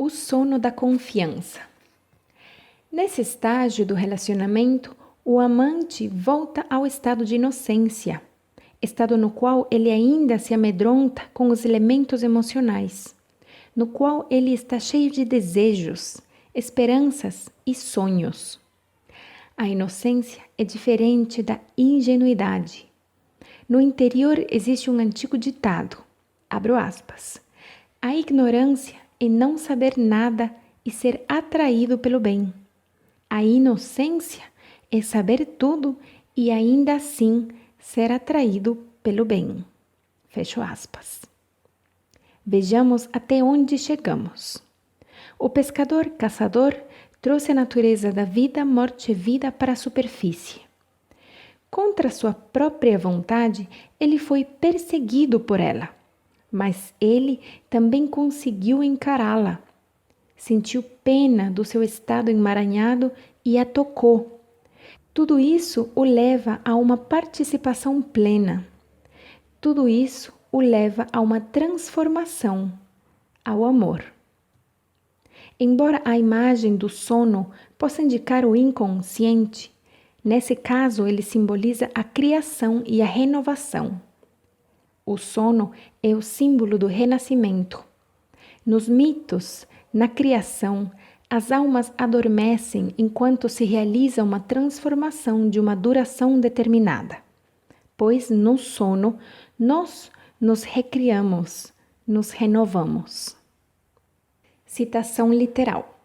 O sono da confiança. Nesse estágio do relacionamento, o amante volta ao estado de inocência, estado no qual ele ainda se amedronta com os elementos emocionais, no qual ele está cheio de desejos, esperanças e sonhos. A inocência é diferente da ingenuidade. No interior existe um antigo ditado, abro aspas, a ignorância é não saber nada e ser atraído pelo bem. A inocência é saber tudo e ainda assim ser atraído pelo bem. Fecho aspas. Vejamos até onde chegamos. O pescador-caçador trouxe a natureza da vida, morte e vida para a superfície. Contra sua própria vontade, ele foi perseguido por ela. Mas ele também conseguiu encará-la. Sentiu pena do seu estado emaranhado e a tocou. Tudo isso o leva a uma participação plena. Tudo isso o leva a uma transformação, ao amor. Embora a imagem do sono possa indicar o inconsciente, nesse caso ele simboliza a criação e a renovação. O sono é o símbolo do renascimento. Nos mitos, na criação, as almas adormecem enquanto se realiza uma transformação de uma duração determinada. Pois no sono, nós nos recriamos, nos renovamos. Citação literal.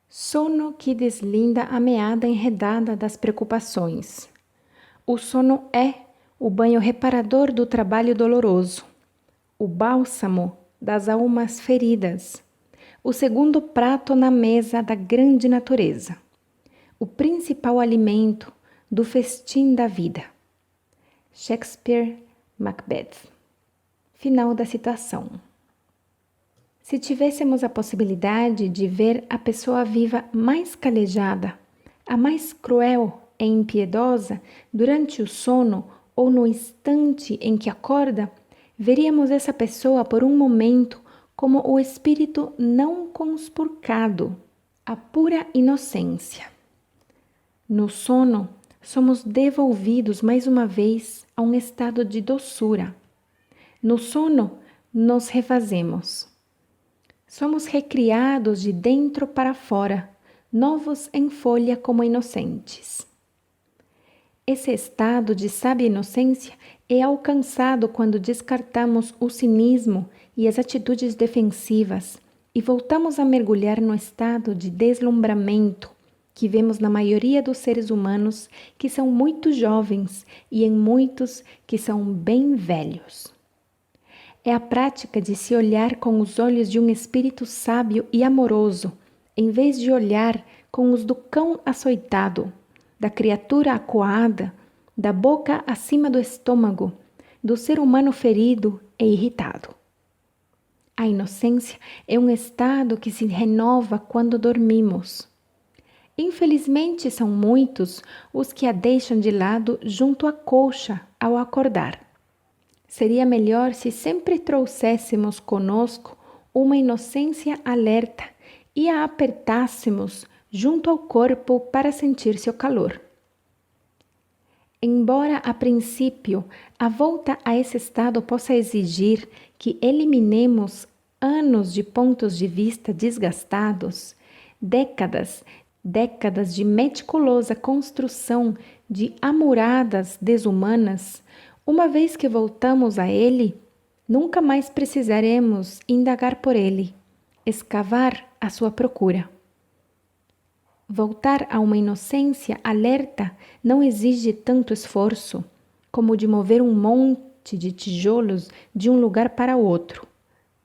Sono que deslinda a meada enredada das preocupações. O sono é o banho reparador do trabalho doloroso, o bálsamo das almas feridas, o segundo prato na mesa da grande natureza, o principal alimento do festim da vida. Shakespeare, Macbeth. Final da citação. Se tivéssemos a possibilidade de ver a pessoa viva mais calejada, a mais cruel e impiedosa durante o sono ou no instante em que acorda, veríamos essa pessoa por um momento como o espírito não conspurcado, a pura inocência. No sono, somos devolvidos mais uma vez a um estado de doçura. No sono, nos refazemos. Somos recriados de dentro para fora, novos em folha como inocentes. Esse estado de sábia inocência é alcançado quando descartamos o cinismo e as atitudes defensivas e voltamos a mergulhar no estado de deslumbramento que vemos na maioria dos seres humanos que são muito jovens e em muitos que são bem velhos. É a prática de se olhar com os olhos de um espírito sábio e amoroso, em vez de olhar com os do cão açoitado, da criatura acuada, da boca acima do estômago, do ser humano ferido e irritado. A inocência é um estado que se renova quando dormimos. Infelizmente, são muitos os que a deixam de lado junto à colcha ao acordar. Seria melhor se sempre trouxéssemos conosco uma inocência alerta e a apertássemos junto ao corpo para sentir seu calor. Embora, a princípio, a volta a esse estado possa exigir que eliminemos anos de pontos de vista desgastados, décadas de meticulosa construção de amouradas desumanas, uma vez que voltamos a ele, nunca mais precisaremos indagar por ele, escavar à sua procura. Voltar a uma inocência alerta não exige tanto esforço como de mover um monte de tijolos de um lugar para outro,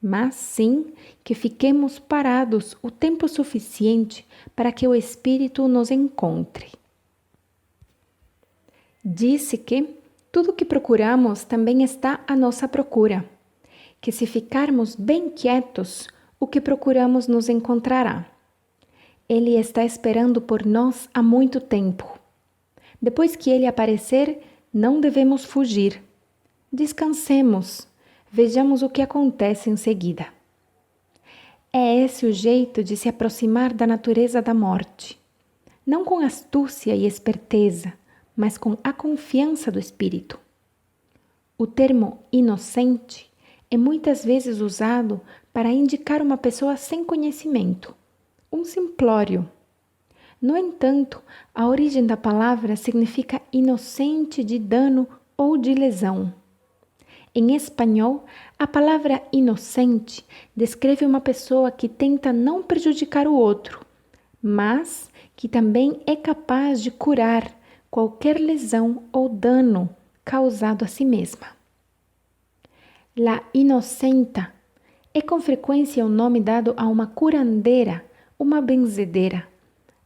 mas sim que fiquemos parados o tempo suficiente para que o espírito nos encontre. Disse que tudo que procuramos também está à nossa procura, que se ficarmos bem quietos, o que procuramos nos encontrará. Ele está esperando por nós há muito tempo. Depois que ele aparecer, não devemos fugir. Descansemos, vejamos o que acontece em seguida. É esse o jeito de se aproximar da natureza da morte, não com astúcia e esperteza, mas com a confiança do espírito. O termo inocente é muitas vezes usado para indicar uma pessoa sem conhecimento, um simplório. No entanto, a origem da palavra significa inocente de dano ou de lesão. Em espanhol, a palavra inocente descreve uma pessoa que tenta não prejudicar o outro, mas que também é capaz de curar qualquer lesão ou dano causado a si mesma. La inocenta é com frequência o nome dado a uma curandeira, uma benzedeira,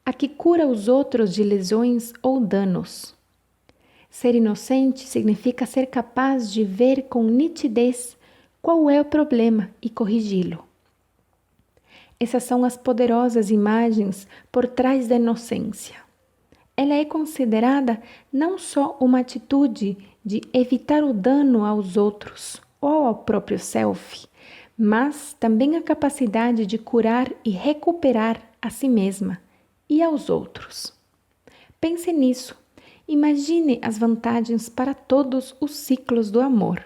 a que cura os outros de lesões ou danos. Ser inocente significa ser capaz de ver com nitidez qual é o problema e corrigi-lo. Essas são as poderosas imagens por trás da inocência. Ela é considerada não só uma atitude de evitar o dano aos outros ou ao próprio self, mas também a capacidade de curar e recuperar a si mesma e aos outros. Pense nisso. Imagine as vantagens para todos os ciclos do amor.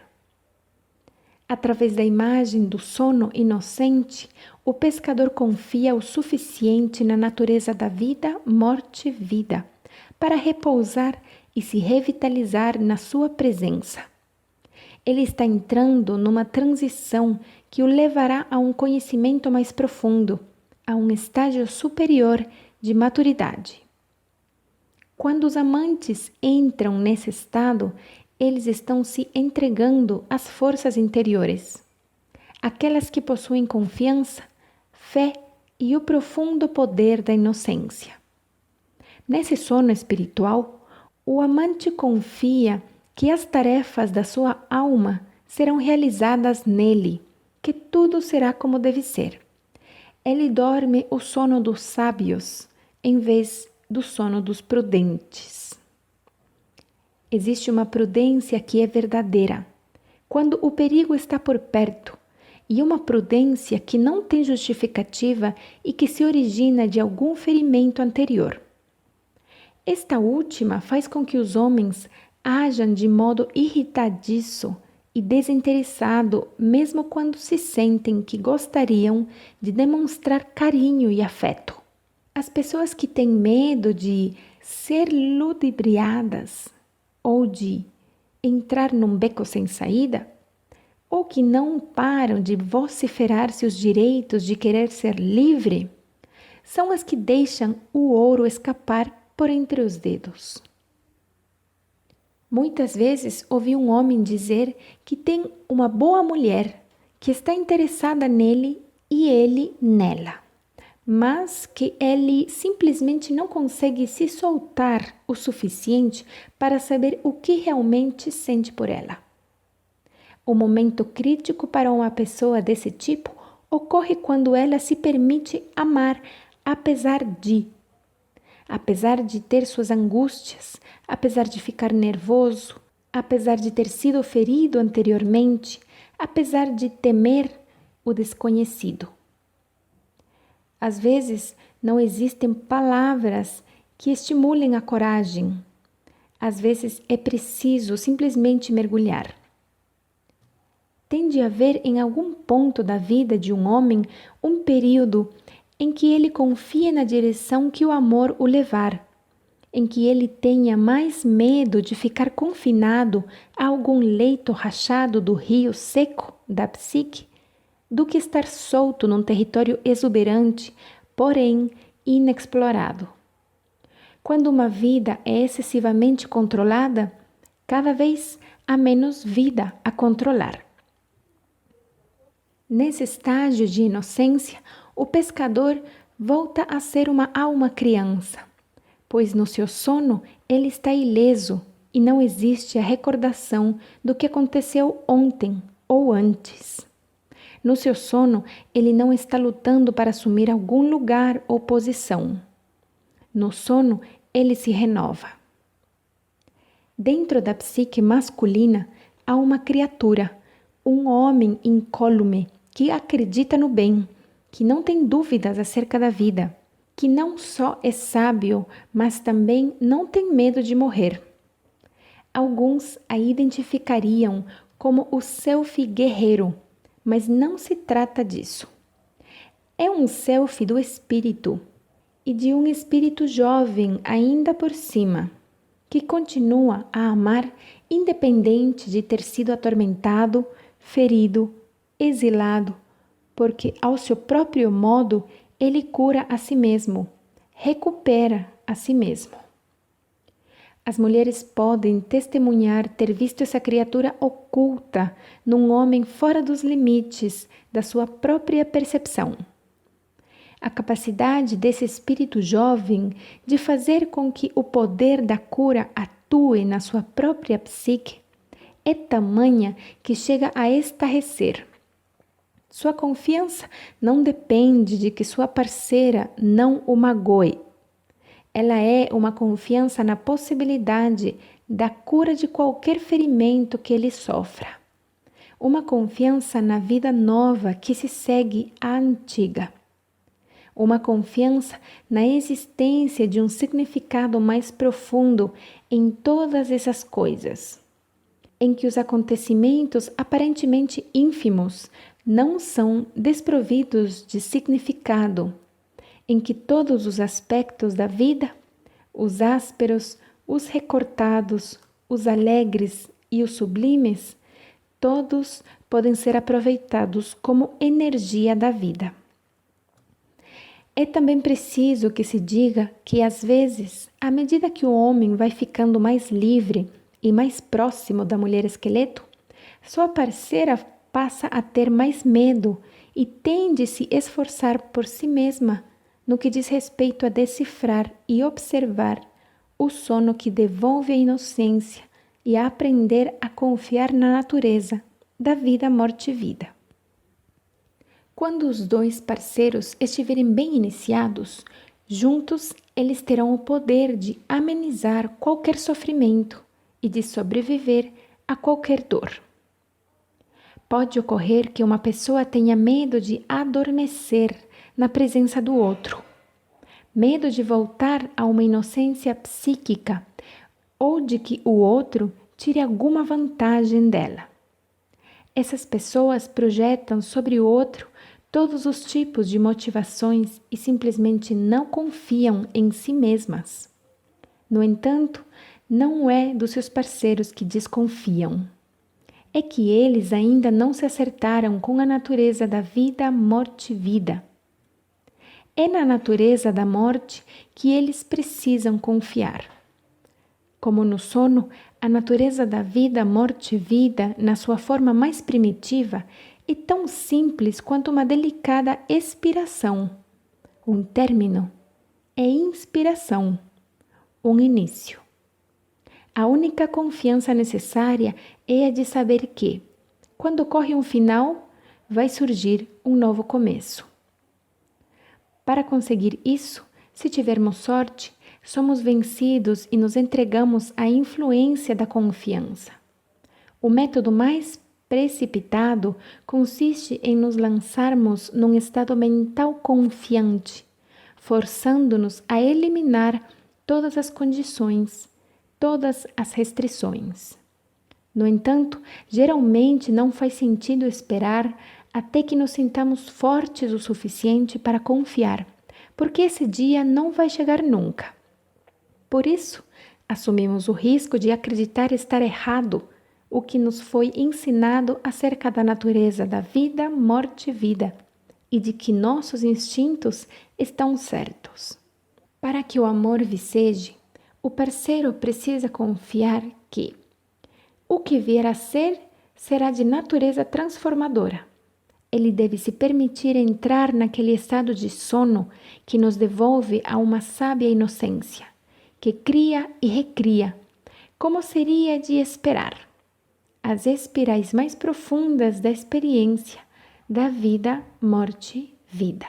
Através da imagem do sono inocente, o pescador confia o suficiente na natureza da vida, morte, vida, para repousar e se revitalizar na sua presença. Ele está entrando numa transição que o levará a um conhecimento mais profundo, a um estágio superior de maturidade. Quando os amantes entram nesse estado, eles estão se entregando às forças interiores, aquelas que possuem confiança, fé e o profundo poder da inocência. Nesse sono espiritual, o amante confia que as tarefas da sua alma serão realizadas nele, que tudo será como deve ser. Ele dorme o sono dos sábios, em vez do sono dos prudentes. Existe uma prudência que é verdadeira, quando o perigo está por perto, e uma prudência que não tem justificativa e que se origina de algum ferimento anterior. Esta última faz com que os homens ajam de modo irritadiço e desinteressado, mesmo quando se sentem que gostariam de demonstrar carinho e afeto. As pessoas que têm medo de ser ludibriadas ou de entrar num beco sem saída, ou que não param de vociferar seus direitos de querer ser livre, são as que deixam o ouro escapar por entre os dedos. Muitas vezes ouvi um homem dizer que tem uma boa mulher, que está interessada nele e ele nela, mas que ele simplesmente não consegue se soltar o suficiente para saber o que realmente sente por ela. O momento crítico para uma pessoa desse tipo ocorre quando ela se permite amar apesar de ter suas angústias, apesar de ficar nervoso, apesar de ter sido ferido anteriormente, apesar de temer o desconhecido. Às vezes, não existem palavras que estimulem a coragem. Às vezes, é preciso simplesmente mergulhar. Tem de haver em algum ponto da vida de um homem um período em que ele confie na direção que o amor o levar, em que ele tenha mais medo de ficar confinado a algum leito rachado do rio seco da psique, do que estar solto num território exuberante, porém inexplorado. Quando uma vida é excessivamente controlada, cada vez há menos vida a controlar. Nesse estágio de inocência, o pescador volta a ser uma alma criança, pois no seu sono ele está ileso e não existe a recordação do que aconteceu ontem ou antes. No seu sono, ele não está lutando para assumir algum lugar ou posição. No sono, ele se renova. Dentro da psique masculina, há uma criatura, um homem incólume que acredita no bem, que não tem dúvidas acerca da vida, que não só é sábio, mas também não tem medo de morrer. Alguns a identificariam como o selfie guerreiro, mas não se trata disso. É um selfie do espírito, e de um espírito jovem ainda por cima, que continua a amar independente de ter sido atormentado, ferido, exilado, porque ao seu próprio modo ele cura a si mesmo, recupera a si mesmo. As mulheres podem testemunhar ter visto essa criatura oculta num homem fora dos limites da sua própria percepção. A capacidade desse espírito jovem de fazer com que o poder da cura atue na sua própria psique é tamanha que chega a estarrecer. Sua confiança não depende de que sua parceira não o magoe. Ela é uma confiança na possibilidade da cura de qualquer ferimento que ele sofra. Uma confiança na vida nova que se segue à antiga. Uma confiança na existência de um significado mais profundo em todas essas coisas, em que os acontecimentos aparentemente ínfimos não são desprovidos de significado, em que todos os aspectos da vida, os ásperos, os recortados, os alegres e os sublimes, todos podem ser aproveitados como energia da vida. É também preciso que se diga que, às vezes, à medida que o homem vai ficando mais livre e mais próximo da mulher esqueleto, sua parceira passa a ter mais medo e tende a se esforçar por si mesma no que diz respeito a decifrar e observar o sono que devolve a inocência e a aprender a confiar na natureza da vida, morte e vida. Quando os dois parceiros estiverem bem iniciados, juntos eles terão o poder de amenizar qualquer sofrimento e de sobreviver a qualquer dor. Pode ocorrer que uma pessoa tenha medo de adormecer na presença do outro, medo de voltar a uma inocência psíquica ou de que o outro tire alguma vantagem dela. Essas pessoas projetam sobre o outro todos os tipos de motivações e simplesmente não confiam em si mesmas. No entanto, não é dos seus parceiros que desconfiam. É que eles ainda não se acertaram com a natureza da vida, morte e vida. É na natureza da morte que eles precisam confiar. Como no sono, a natureza da vida, morte e vida, na sua forma mais primitiva, é tão simples quanto uma delicada expiração. Um término é inspiração, um início. A única confiança necessária é a de saber que, quando ocorre um final, vai surgir um novo começo. Para conseguir isso, se tivermos sorte, somos vencidos e nos entregamos à influência da confiança. O método mais precipitado consiste em nos lançarmos num estado mental confiante, forçando-nos a eliminar todas as condições, todas as restrições. No entanto, geralmente não faz sentido esperar até que nos sintamos fortes o suficiente para confiar, porque esse dia não vai chegar nunca. Por isso, assumimos o risco de acreditar estar errado o que nos foi ensinado acerca da natureza da vida, morte e vida, e de que nossos instintos estão certos. Para que o amor viceje, o parceiro precisa confiar que o que vier a ser será de natureza transformadora. Ele deve se permitir entrar naquele estado de sono que nos devolve a uma sábia inocência, que cria e recria, como seria de esperar, as espirais mais profundas da experiência da vida, morte, vida.